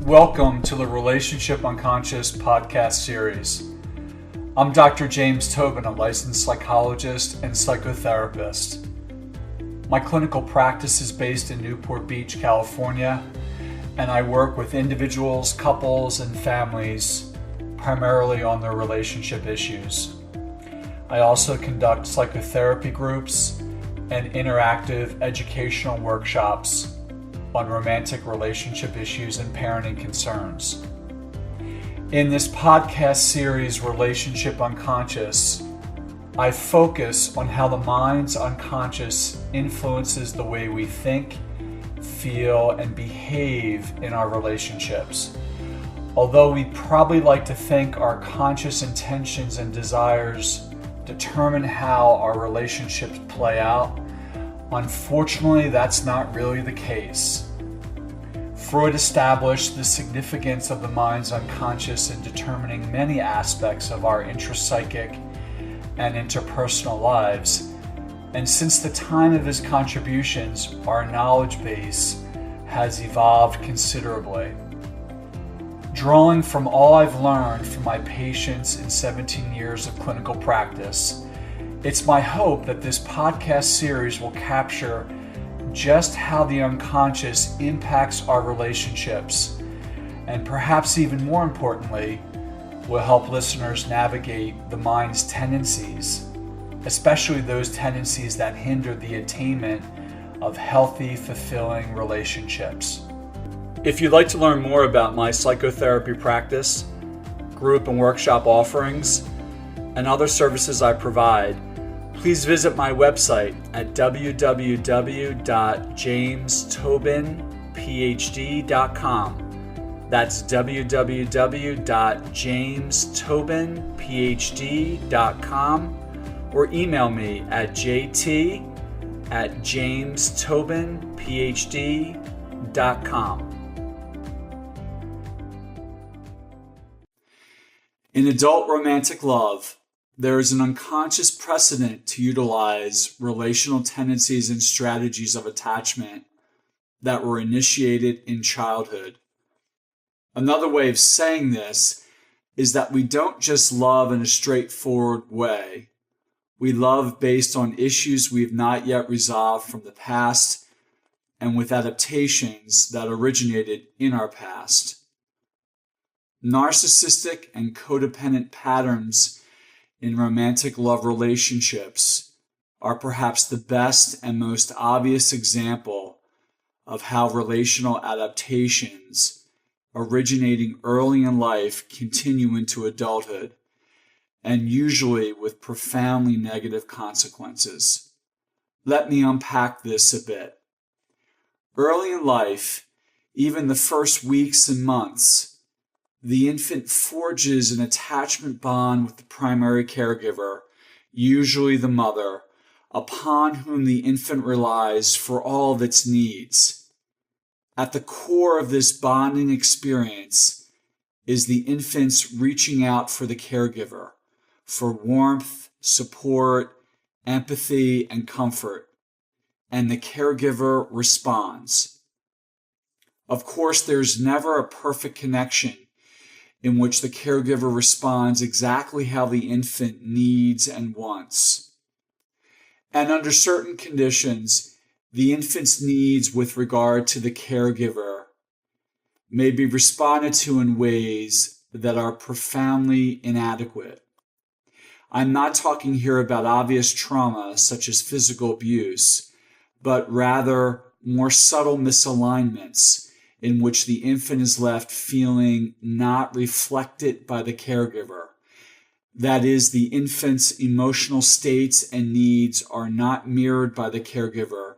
Welcome to the Relationship Unconscious podcast series. I'm Dr. James Tobin, a licensed psychologist and psychotherapist. My clinical practice is based in Newport Beach, California, and I work with individuals, couples, and families primarily on their relationship issues. I also conduct psychotherapy groups and interactive educational workshops on romantic relationship issues and parenting concerns. In this podcast series, Relationship Unconscious, I focus on how the mind's unconscious influences the way we think, feel, and behave in our relationships. Although we probably like to think our conscious intentions and desires determine how our relationships play out, unfortunately, that's not really the case. Freud established the significance of the mind's unconscious in determining many aspects of our intrapsychic and interpersonal lives, and since the time of his contributions, our knowledge base has evolved considerably. Drawing from all I've learned from my patients in 17 years of clinical practice, it's my hope that this podcast series will capture just how the unconscious impacts our relationships, and perhaps even more importantly, will help listeners navigate the mind's tendencies, especially those tendencies that hinder the attainment of healthy, fulfilling relationships. If you'd like to learn more about my psychotherapy practice, group and workshop offerings, and other services I provide, please visit my website at www.jamestobinphd.com. That's www.jamestobinphd.com, or email me at jt@jamestobinphd.com. In adult romantic love, there is an unconscious precedent to utilize relational tendencies and strategies of attachment that were initiated in childhood. Another way of saying this is that we don't just love in a straightforward way. We love based on issues we have not yet resolved from the past and with adaptations that originated in our past. Narcissistic and codependent patterns in romantic love relationships are perhaps the best and most obvious example of how relational adaptations originating early in life continue into adulthood, and usually with profoundly negative consequences. Let me unpack this a bit. Early in life, even the first weeks and months, the infant forges an attachment bond with the primary caregiver, usually the mother, upon whom the infant relies for all of its needs. At the core of this bonding experience is the infant's reaching out for the caregiver, for warmth, support, empathy, and comfort, and the caregiver responds. Of course, there's never a perfect connection in which the caregiver responds exactly how the infant needs and wants. And under certain conditions, the infant's needs with regard to the caregiver may be responded to in ways that are profoundly inadequate. I'm not talking here about obvious trauma such as physical abuse, but rather more subtle misalignments in which the infant is left feeling not reflected by the caregiver. That is, the infant's emotional states and needs are not mirrored by the caregiver,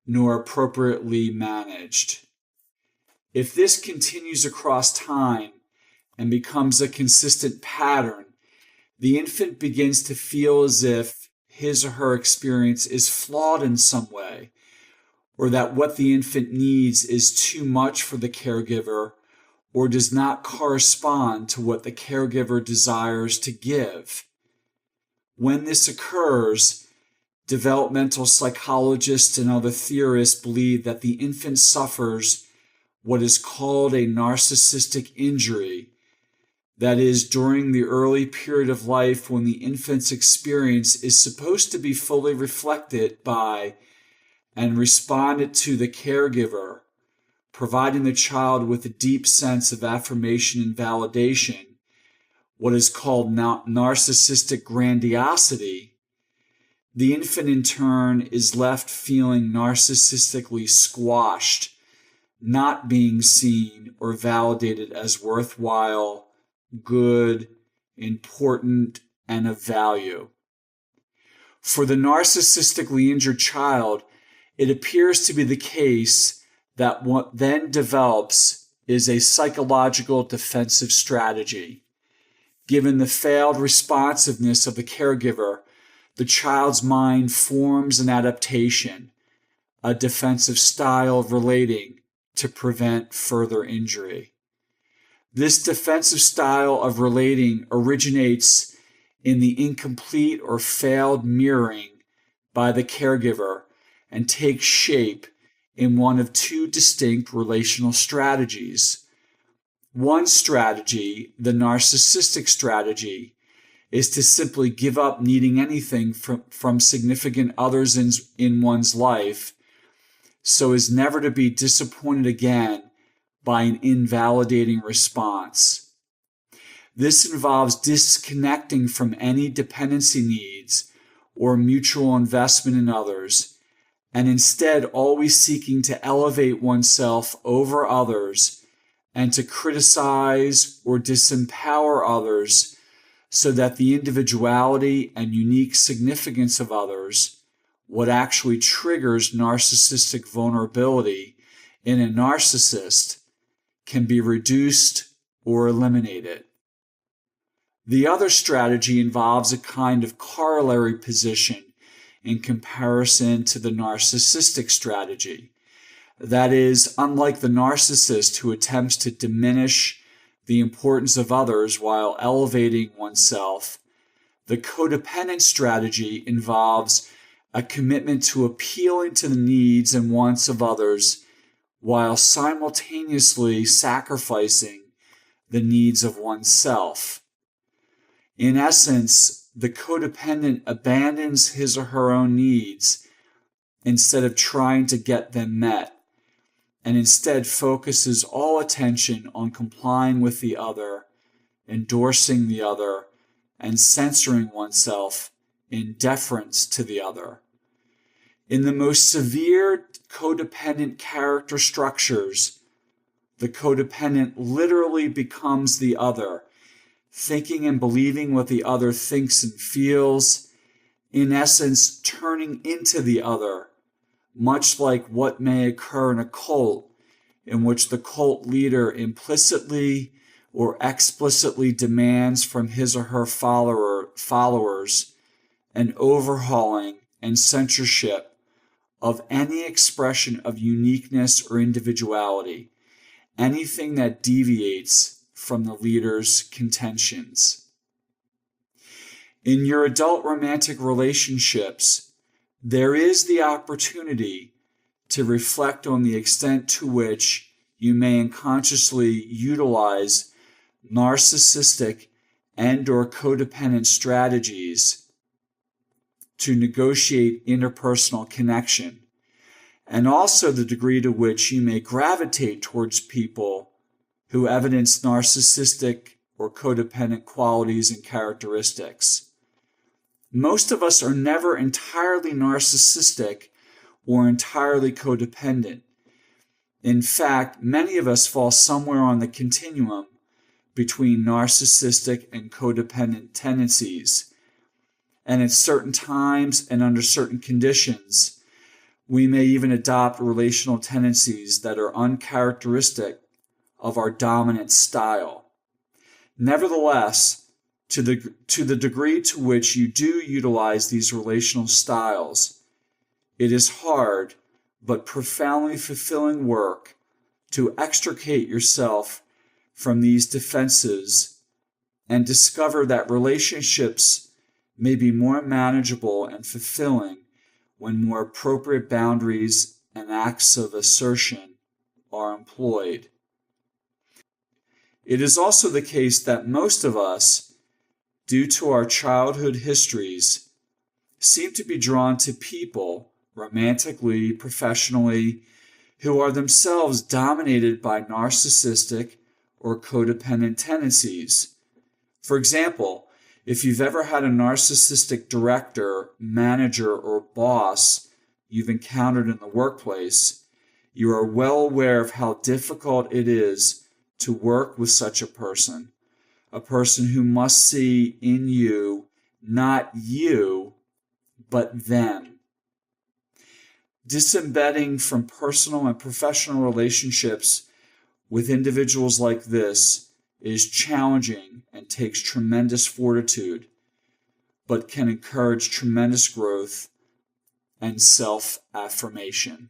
nor appropriately managed. If this continues across time and becomes a consistent pattern, the infant begins to feel as if his or her experience is flawed in some way, or that what the infant needs is too much for the caregiver or does not correspond to what the caregiver desires to give. When this occurs, developmental psychologists and other theorists believe that the infant suffers what is called a narcissistic injury. That is, during the early period of life when the infant's experience is supposed to be fully reflected by and responded to the caregiver, providing the child with a deep sense of affirmation and validation, what is called narcissistic grandiosity. The infant in turn is left feeling narcissistically squashed, not being seen or validated as worthwhile, good, important, and of value. For the narcissistically injured child, it appears to be the case that what then develops is a psychological defensive strategy. Given the failed responsiveness of the caregiver, the child's mind forms an adaptation, a defensive style of relating to prevent further injury. This defensive style of relating originates in the incomplete or failed mirroring by the caregiver and takes shape in one of two distinct relational strategies. One strategy, the narcissistic strategy, is to simply give up needing anything from significant others in one's life so as never to be disappointed again by an invalidating response. This involves disconnecting from any dependency needs or mutual investment in others, and instead always seeking to elevate oneself over others and to criticize or disempower others so that the individuality and unique significance of others, what actually triggers narcissistic vulnerability in a narcissist, can be reduced or eliminated. The other strategy involves a kind of corollary position in comparison to the narcissistic strategy. That is, unlike the narcissist who attempts to diminish the importance of others while elevating oneself, the codependent strategy involves a commitment to appealing to the needs and wants of others while simultaneously sacrificing the needs of oneself. In essence, the codependent abandons his or her own needs instead of trying to get them met, and instead focuses all attention on complying with the other, endorsing the other, and censoring oneself in deference to the other. In the most severe codependent character structures, the codependent literally becomes the other, thinking and believing what the other thinks and feels, in essence turning into the other, much like what may occur in a cult, in which the cult leader implicitly or explicitly demands from his or her followers an overhauling and censorship of any expression of uniqueness or individuality, anything that deviates from the leader's contentions. In your adult romantic relationships, there is the opportunity to reflect on the extent to which you may unconsciously utilize narcissistic and/or codependent strategies to negotiate interpersonal connection, and also the degree to which you may gravitate towards people who evidence narcissistic or codependent qualities and characteristics. Most of us are never entirely narcissistic or entirely codependent. In fact, many of us fall somewhere on the continuum between narcissistic and codependent tendencies. And at certain times and under certain conditions, we may even adopt relational tendencies that are uncharacteristic of our dominant style. Nevertheless, to the degree to which you do utilize these relational styles, it is hard but profoundly fulfilling work to extricate yourself from these defenses and discover that relationships may be more manageable and fulfilling when more appropriate boundaries and acts of assertion are employed. employed. It is also the case that most of us, due to our childhood histories, seem to be drawn to people, romantically, professionally, who are themselves dominated by narcissistic or codependent tendencies. For example, if you've ever had a narcissistic director, manager, or boss you've encountered in the workplace, you are well aware of how difficult it is to work with such a person who must see in you not you, but them. Disembedding from personal and professional relationships with individuals like this is challenging and takes tremendous fortitude, but can encourage tremendous growth and self-affirmation.